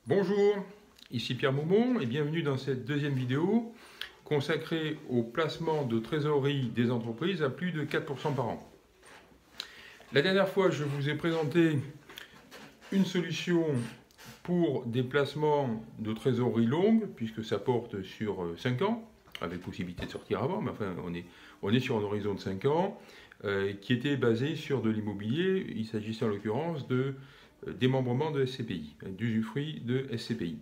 Bonjour, ici Pierre Maumont et bienvenue dans cette deuxième vidéo consacrée au placement de trésorerie des entreprises à plus de 4% par an. La dernière fois, je vous ai présenté une solution pour des placements de trésorerie longue, puisque ça porte sur 5 ans, avec possibilité de sortir avant, mais enfin on est sur un horizon de 5 ans, qui était basé sur de l'immobilier. Il s'agissait en l'occurrence de démembrement de SCPI, d'usufruit de SCPI.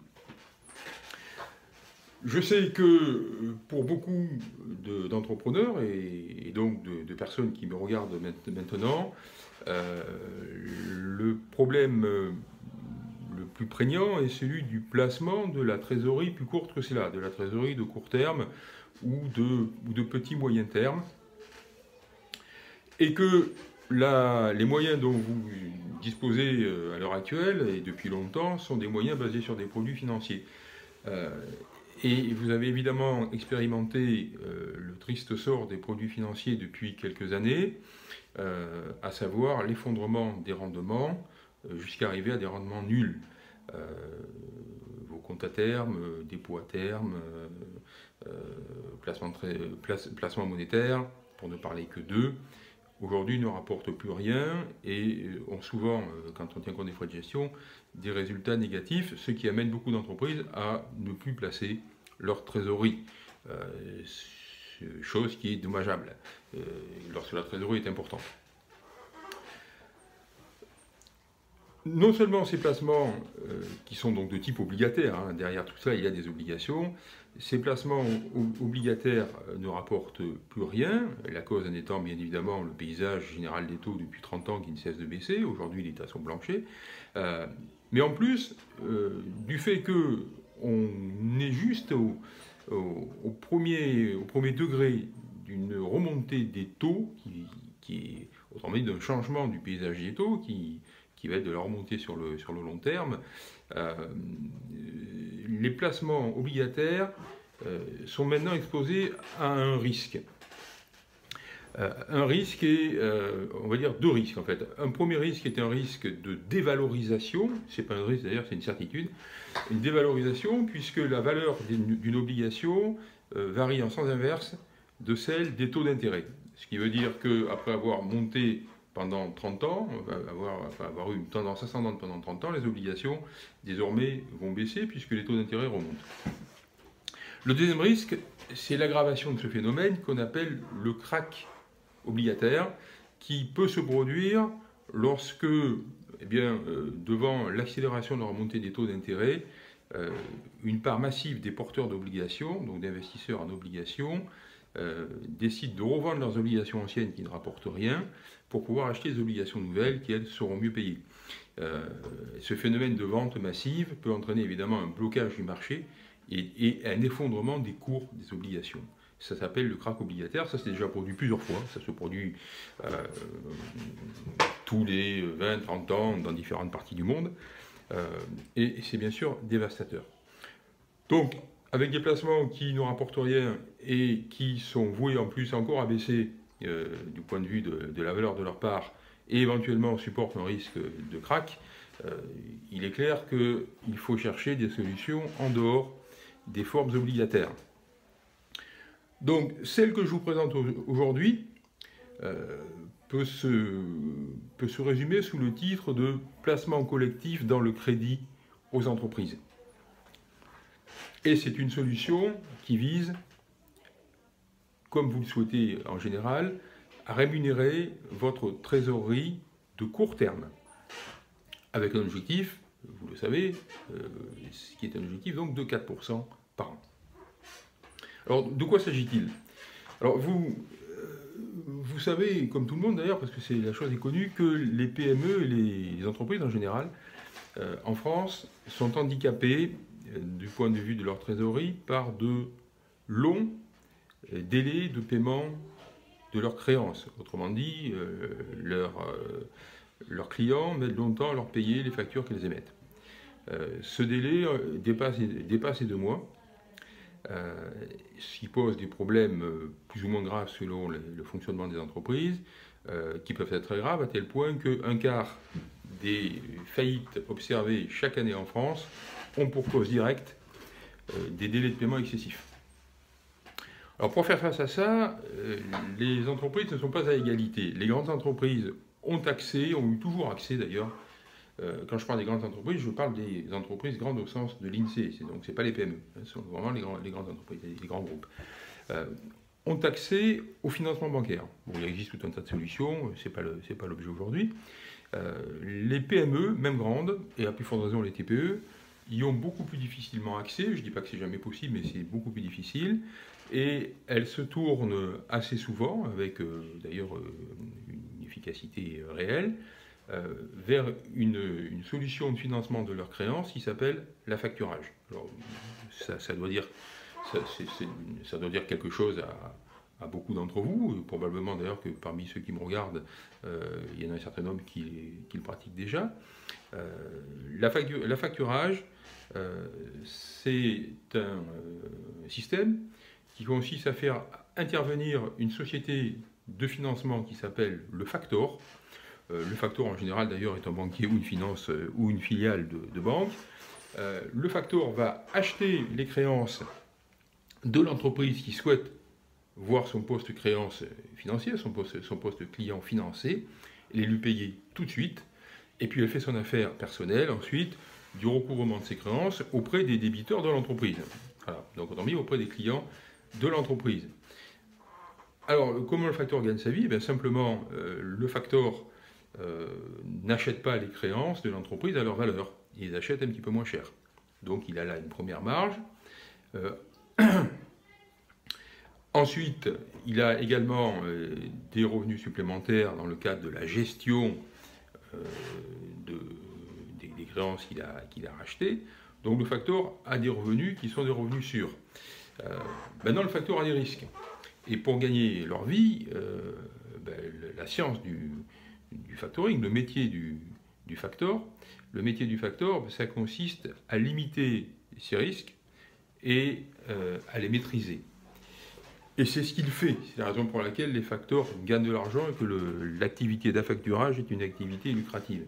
Je sais que pour beaucoup d'entrepreneurs et donc de personnes qui me regardent maintenant, le problème le plus prégnant est celui du placement de la trésorerie plus courte que cela, de la trésorerie de court terme ou de petit moyen terme, et que les moyens dont vous disposez à l'heure actuelle et depuis longtemps sont des moyens basés sur des produits financiers. Et vous avez évidemment expérimenté le triste sort des produits financiers depuis quelques années, à savoir l'effondrement des rendements jusqu'à arriver à des rendements nuls. Vos comptes à terme, dépôts à terme, placement monétaire, pour ne parler que d'eux, aujourd'hui ne rapportent plus rien et ont souvent, quand on tient compte des frais de gestion, des résultats négatifs, ce qui amène beaucoup d'entreprises à ne plus placer leur trésorerie. Chose qui est dommageable lorsque la trésorerie est importante. Non seulement ces placements qui sont donc de type obligataire, hein, derrière tout ça il y a des obligations, ces placements obligataires ne rapportent plus rien, la cause en étant bien évidemment le paysage général des taux depuis 30 ans qui ne cesse de baisser, aujourd'hui les tas sont planchers, mais en plus du fait qu'on est juste au premier degré d'une remontée des taux, qui est autrement dit d'un changement du paysage des taux, qui va être de la remontée sur le long terme, les placements obligataires sont maintenant exposés à un risque. Un risque et, on va dire, deux risques en fait. Un premier risque est un risque de dévalorisation, c'est pas un risque d'ailleurs, c'est une certitude, une dévalorisation puisque la valeur d'une obligation varie en sens inverse de celle des taux d'intérêt. Ce qui veut dire qu'après avoir monté pendant 30 ans, avoir eu une tendance ascendante pendant 30 ans, les obligations désormais vont baisser puisque les taux d'intérêt remontent. Le deuxième risque, c'est l'aggravation de ce phénomène qu'on appelle le krach obligataire, qui peut se produire lorsque, devant l'accélération de la remontée des taux d'intérêt, une part massive des porteurs d'obligations, donc d'investisseurs en obligations, décident de revendre leurs obligations anciennes qui ne rapportent rien pour pouvoir acheter des obligations nouvelles qui, elles, seront mieux payées. Ce phénomène de vente massive peut entraîner évidemment un blocage du marché et un effondrement des cours des obligations. Ça s'appelle le krach obligataire, ça s'est déjà produit plusieurs fois, ça se produit tous les 20-30 ans dans différentes parties du monde, et c'est bien sûr dévastateur. Donc, avec des placements qui ne rapportent rien et qui sont voués en plus encore à baisser du point de vue de la valeur de leur part et éventuellement supportent un risque de krach, il est clair qu'il faut chercher des solutions en dehors des formes obligataires. Donc, celle que je vous présente aujourd'hui peut se résumer sous le titre de « placement collectif dans le crédit aux entreprises ». Et c'est une solution qui vise, comme vous le souhaitez en général, à rémunérer votre trésorerie de court terme, avec un objectif, vous le savez, ce qui est un objectif donc de 4% par an. Alors, de quoi s'agit-il? Alors, vous savez, comme tout le monde d'ailleurs, parce que la chose est connue, que les PME et les entreprises en général, en France, sont handicapées du point de vue de leur trésorerie par de longs délais de paiement de leurs créances. Autrement dit, leurs clients mettent longtemps à leur payer les factures qu'ils émettent. Ce délai dépasse les 2 mois, ce qui pose des problèmes plus ou moins graves selon le fonctionnement des entreprises, qui peuvent être très graves à tel point qu'un quart des faillites observées chaque année en France ont pour cause directe des délais de paiement excessifs. Alors pour faire face à ça, les entreprises ne sont pas à égalité. Les grandes entreprises ont accès, ont eu toujours accès d'ailleurs. Quand je parle des grandes entreprises, je parle des entreprises grandes au sens de l'INSEE. Donc ce n'est pas les PME, ce sont vraiment les grandes entreprises, les grands groupes. Ont accès au financement bancaire. Bon, il existe tout un tas de solutions, ce n'est pas l'objet aujourd'hui. Les PME, même grandes, et à plus forte raison les TPE, y ont beaucoup plus difficilement accès. Je ne dis pas que c'est jamais possible, mais c'est beaucoup plus difficile. Et elles se tournent assez souvent, avec d'ailleurs une efficacité réelle, vers une solution de financement de leurs créances qui s'appelle l'affacturage. Alors, ça doit dire quelque chose à beaucoup d'entre vous, probablement d'ailleurs que parmi ceux qui me regardent, il y en a un certain nombre qui le pratiquent déjà. L'affacturage, c'est un système qui consiste à faire intervenir une société de financement qui s'appelle le factor. Le factor en général d'ailleurs est un banquier ou une finance ou une filiale de banque. Le factor va acheter les créances de l'entreprise qui souhaite voir son poste créance financier, son poste client financé, et lui payer tout de suite. Et puis elle fait son affaire personnelle ensuite du recouvrement de ses créances auprès des débiteurs de l'entreprise. Voilà. Donc autrement dit auprès des clients de l'entreprise. Alors comment le facteur gagne sa vie? Bien, simplement le facteur n'achète pas les créances de l'entreprise à leur valeur. Il les achète un petit peu moins cher. Donc il a là une première marge. Ensuite, il a également des revenus supplémentaires dans le cadre de la gestion des créances qu'il a rachetées. Donc le facteur a des revenus qui sont des revenus sûrs. Maintenant, le facteur a des risques. Et pour gagner leur vie, la science du factoring, le métier du factor, ça consiste à limiter ces risques et à les maîtriser. Et c'est ce qu'il fait. C'est la raison pour laquelle les facteurs gagnent de l'argent et que l'activité d'affacturage est une activité lucrative.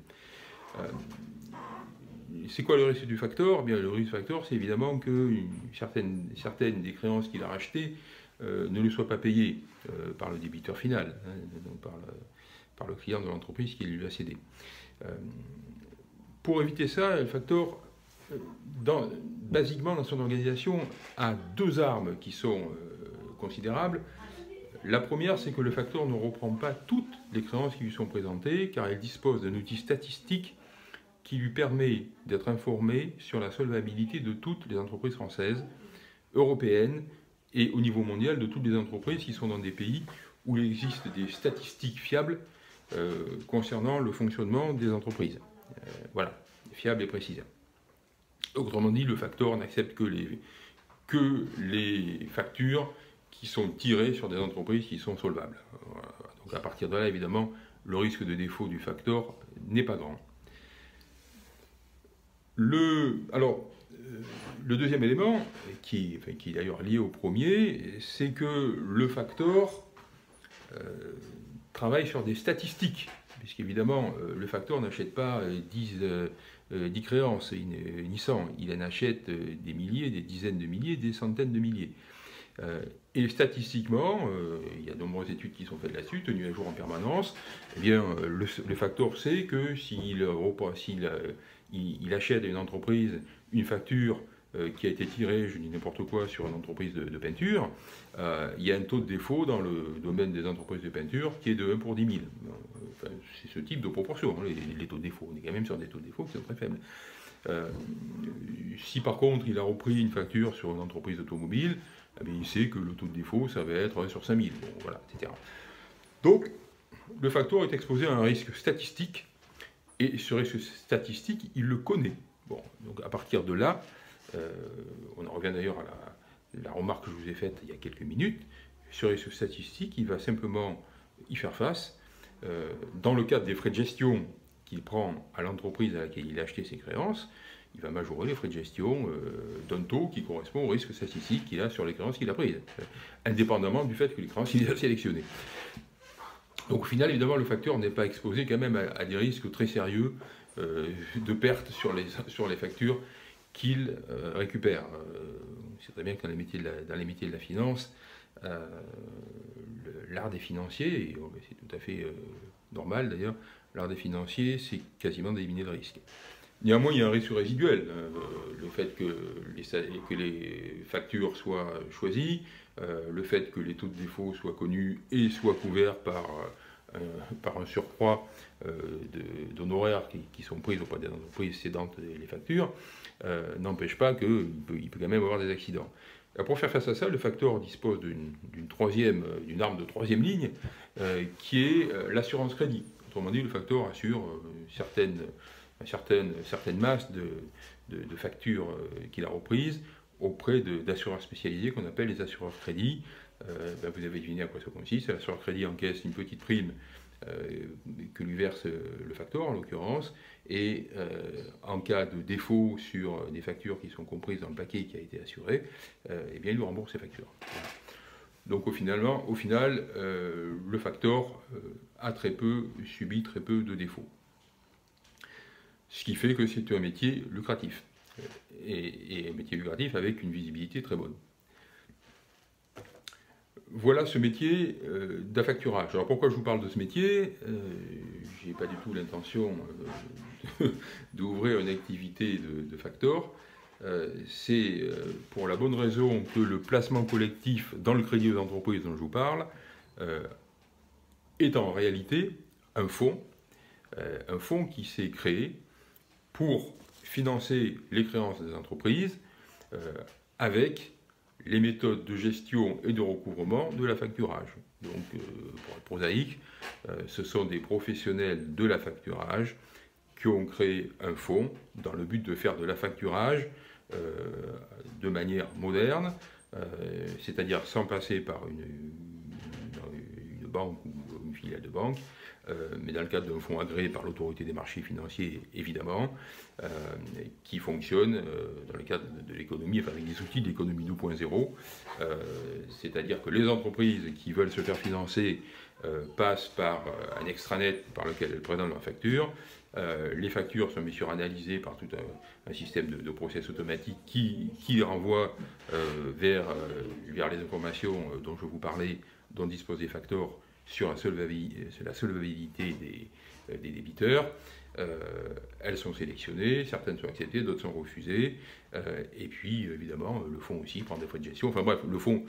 C'est quoi le risque du facteur? Bien, le risque du facteur, c'est évidemment que certaines des créances qu'il a rachetées ne lui soient pas payées par le débiteur final, hein, donc par le client de l'entreprise qui lui a cédé. Pour éviter ça, le facteur, basiquement dans son organisation, a deux armes qui sont considérables. La première, c'est que le facteur ne reprend pas toutes les créances qui lui sont présentées, car il dispose d'un outil statistique qui lui permet d'être informé sur la solvabilité de toutes les entreprises françaises, européennes et au niveau mondial de toutes les entreprises qui sont dans des pays où il existe des statistiques fiables concernant le fonctionnement des entreprises. Voilà, fiables et précises. Autrement dit, le facteur n'accepte que les factures qui sont tirées sur des entreprises qui sont solvables. Voilà. Donc à partir de là, évidemment, le risque de défaut du facteur n'est pas grand. Le deuxième élément, qui est d'ailleurs lié au premier, c'est que le facteur travaille sur des statistiques, puisqu'évidemment, le facteur n'achète pas 10 créances, ni 100, il en achète des milliers, des dizaines de milliers, des centaines de milliers. Et statistiquement, il y a de nombreuses études qui sont faites là-dessus, tenues à jour en permanence. Eh bien, le facteur sait que s'il achète à une entreprise une facture qui a été tirée, je dis n'importe quoi, sur une entreprise de peinture, il y a un taux de défaut dans le domaine des entreprises de peinture qui est de 1 pour 10 000. Enfin, c'est ce type de proportion, hein, les taux de défaut. On est quand même sur des taux de défaut qui sont très faibles. Si par contre il a repris une facture sur une entreprise automobile, eh bien, il sait que le taux de défaut, ça va être 1 sur 5000, bon, voilà, etc. Donc, le facteur est exposé à un risque statistique, et ce risque statistique, il le connaît. Bon, donc à partir de là, on en revient d'ailleurs à la remarque que je vous ai faite il y a quelques minutes, ce risque statistique, il va simplement y faire face. Dans le cadre des frais de gestion qu'il prend à l'entreprise à laquelle il a acheté ses créances, il va majorer les frais de gestion d'un taux qui correspond au risque statistique qu'il a sur les créances qu'il a prises, indépendamment du fait que les créances il a sélectionnées. Donc au final, évidemment, le facteur n'est pas exposé quand même à des risques très sérieux de perte sur les factures qu'il récupère. C'est très bien que dans les métiers de la finance, l'art des financiers, et c'est tout à fait normal d'ailleurs, l'art des financiers, c'est quasiment d'éliminer le risque. Néanmoins, il y a un risque résiduel. Le fait que les factures soient choisies, le fait que les taux de défaut soient connus et soient couverts par un surcroît d'honoraires qui sont pris auprès des entreprises cédantes les factures, n'empêche pas qu'il peut quand même avoir des accidents. Pour faire face à ça, le facteur dispose d'une arme de troisième ligne qui est l'assurance crédit. Autrement dit, le facteur assure certaines masses de factures qu'il a reprises auprès d'assureurs spécialisés qu'on appelle les assureurs crédit. Vous avez deviné à quoi ça consiste. L'assureur crédit encaisse une petite prime que lui verse le facteur en l'occurrence, et en cas de défaut sur des factures qui sont comprises dans le paquet qui a été assuré, eh bien il lui rembourse ses factures. Voilà. Donc au final, le facteur subit très peu de défauts. Ce qui fait que c'est un métier lucratif, et un métier lucratif avec une visibilité très bonne. Voilà ce métier d'affacturage. Alors pourquoi je vous parle de ce métier? Je n'ai pas du tout l'intention d'ouvrir une activité de factor. C'est pour la bonne raison que le placement collectif dans le crédit aux entreprises dont je vous parle est en réalité un fonds qui s'est créé pour financer les créances des entreprises avec les méthodes de gestion et de recouvrement de l'affacturage. Donc, pour être prosaïque, ce sont des professionnels de l'affacturage qui ont créé un fonds dans le but de faire de l'affacturage de manière moderne, c'est-à-dire sans passer par une banque ou une filiale de banque, mais dans le cadre d'un fonds agréé par l'autorité des marchés financiers, évidemment, qui fonctionne dans le cadre de l'économie, enfin avec des outils d'économie 2.0, c'est-à-dire que les entreprises qui veulent se faire financer passent par un extranet par lequel elles présentent leurs factures. Les factures sont bien sûr analysées par tout un système de process automatique qui les renvoie vers les informations dont je vous parlais, dont disposent les facteurs sur la solvabilité des débiteurs. Elles sont sélectionnées, certaines sont acceptées, d'autres sont refusées, et puis évidemment le fonds aussi prend des frais de gestion. Enfin bref, le fonds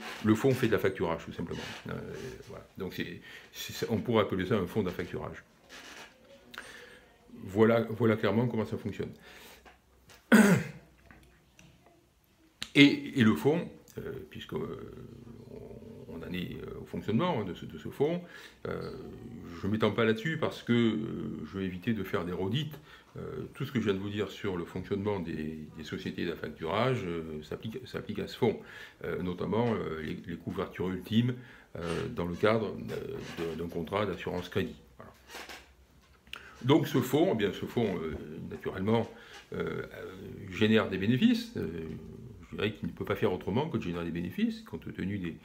fait de l'affacturage tout simplement. Voilà. Donc on pourrait appeler ça un fonds d'affacturage. Voilà clairement comment ça fonctionne. Et le fonds, puisque on en est au fonctionnement de ce fonds, je ne m'étends pas là-dessus parce que je vais éviter de faire des redites. Tout ce que je viens de vous dire sur le fonctionnement des sociétés d'affacturage s'applique à ce fonds, notamment les couvertures ultimes dans le cadre d'un contrat d'assurance crédit. Voilà. Donc ce fonds, naturellement, génère des bénéfices. Je dirais qu'il ne peut pas faire autrement que de générer des bénéfices, compte tenu des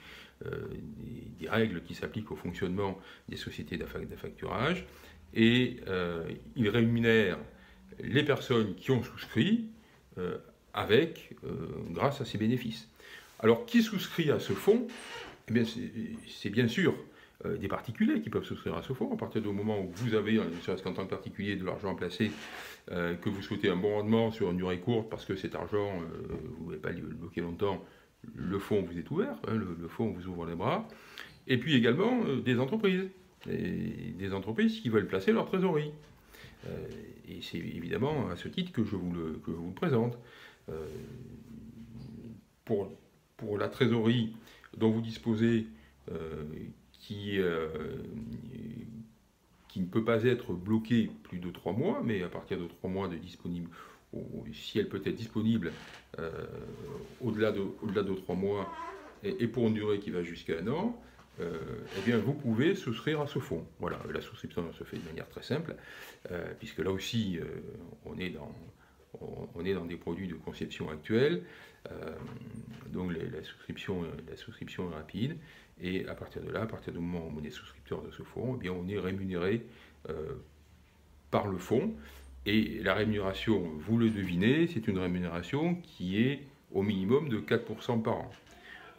règles qui s'appliquent au fonctionnement des sociétés d'affacturage. Et il rémunère les personnes qui ont souscrit grâce à ces bénéfices. Alors, qui souscrit à ce fonds? Eh bien, c'est bien sûr des particuliers qui peuvent souscrire à ce fonds. À partir du moment où vous avez, ne serait-ce qu'en tant que particulier, de l'argent à placer, que vous souhaitez un bon rendement sur une durée courte, parce que cet argent, vous ne pouvez pas le bloquer longtemps, le fonds vous est ouvert, le fonds vous ouvre les bras. Et puis également des entreprises. Des entreprises qui veulent placer leur trésorerie. Et c'est évidemment à ce titre que je vous le présente. Pour la trésorerie dont vous disposez, qui ne peut pas être bloquée plus de 3 mois, mais à partir de 3 mois de disponible, si elle peut être disponible au-delà de 3 mois et pour une durée qui va jusqu'à 1 an, eh bien vous pouvez souscrire à ce fonds. Voilà, la souscription se fait de manière très simple, puisque là aussi on est dans des produits de conception actuelle, donc la souscription est rapide, et à partir de là, à partir du moment où on est souscripteur de ce fonds, eh bien on est rémunéré par le fonds, Et la rémunération, vous le devinez, c'est une rémunération qui est au minimum de 4% par an.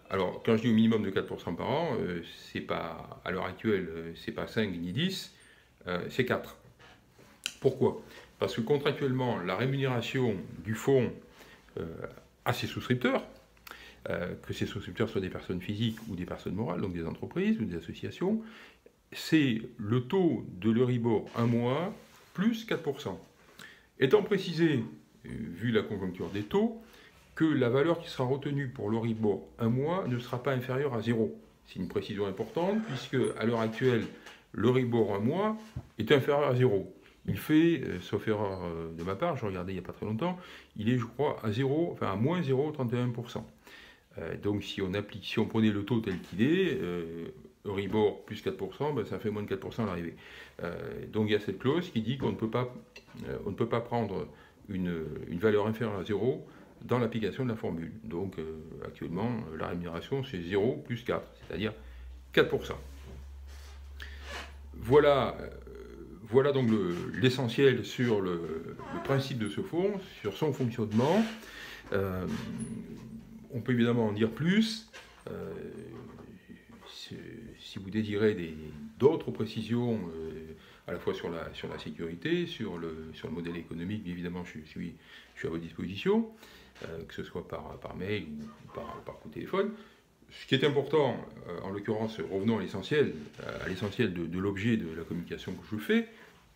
Alors, quand je dis au minimum de 4% par an, c'est pas, à l'heure actuelle, c'est pas 5 ni 10, c'est 4. Pourquoi? Parce que contractuellement, la rémunération du fonds à ses souscripteurs, que ces souscripteurs soient des personnes physiques ou des personnes morales, donc des entreprises ou des associations, c'est le taux de l'Euribor 1 mois plus 4%. Étant précisé, vu la conjoncture des taux, que la valeur qui sera retenue pour l'Euribor 1 mois ne sera pas inférieure à 0. C'est une précision importante, puisque à l'heure actuelle, l'Euribor 1 mois est inférieur à 0. Il fait, sauf erreur de ma part, je regardais il n'y a pas très longtemps, il est, je crois, à 0, enfin à moins 0,31%. Donc si on prenait le taux tel qu'il est, Euribor plus 4%, ben, ça fait moins de 4% à l'arrivée. Donc il y a cette clause qui dit qu'on ne peut pas prendre une valeur inférieure à 0 dans l'application de la formule. Donc actuellement, la rémunération c'est 0 plus 4, c'est-à-dire 4%. Voilà donc l'essentiel sur le principe de ce fonds, sur son fonctionnement. On peut évidemment en dire plus. Si vous désirez d'autres précisions, à la fois sur la sécurité, sur le modèle économique, évidemment, je suis à votre disposition, que ce soit par mail ou par coup de téléphone. Ce qui est important, en l'occurrence, revenons à l'essentiel de l'objet de la communication que je fais,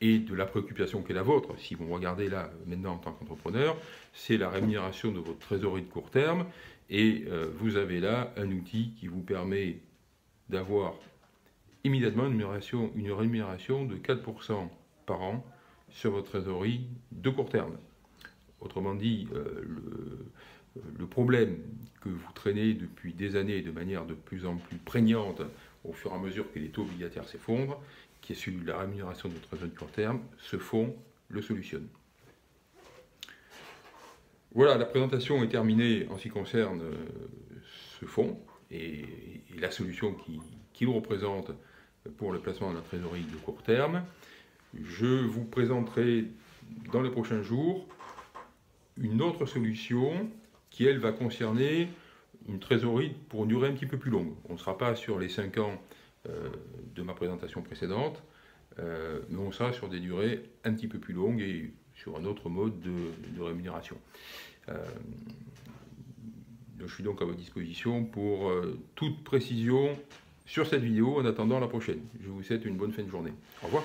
et de la préoccupation qui est la vôtre, si vous me regardez là maintenant en tant qu'entrepreneur, c'est la rémunération de votre trésorerie de court terme, et vous avez là un outil qui vous permet d'avoir immédiatement une rémunération de 4% par an sur votre trésorerie de court terme. Autrement dit, le problème que vous traînez depuis des années de manière de plus en plus prégnante au fur et à mesure que les taux obligataires s'effondrent, qui est celui de la rémunération de votre trésorerie de court terme, ce fonds le solutionne. Voilà, la présentation est terminée en ce qui concerne ce fonds et la solution qu'il représente pour le placement de la trésorerie de court terme. Je vous présenterai dans les prochains jours une autre solution qui, elle, va concerner une trésorerie pour une durée un petit peu plus longue. On ne sera pas sur les 5 ans de ma présentation précédente, mais on sera sur des durées un petit peu plus longues et sur un autre mode de rémunération. Je suis donc à votre disposition pour toute précision sur cette vidéo en attendant la prochaine. Je vous souhaite une bonne fin de journée. Au revoir.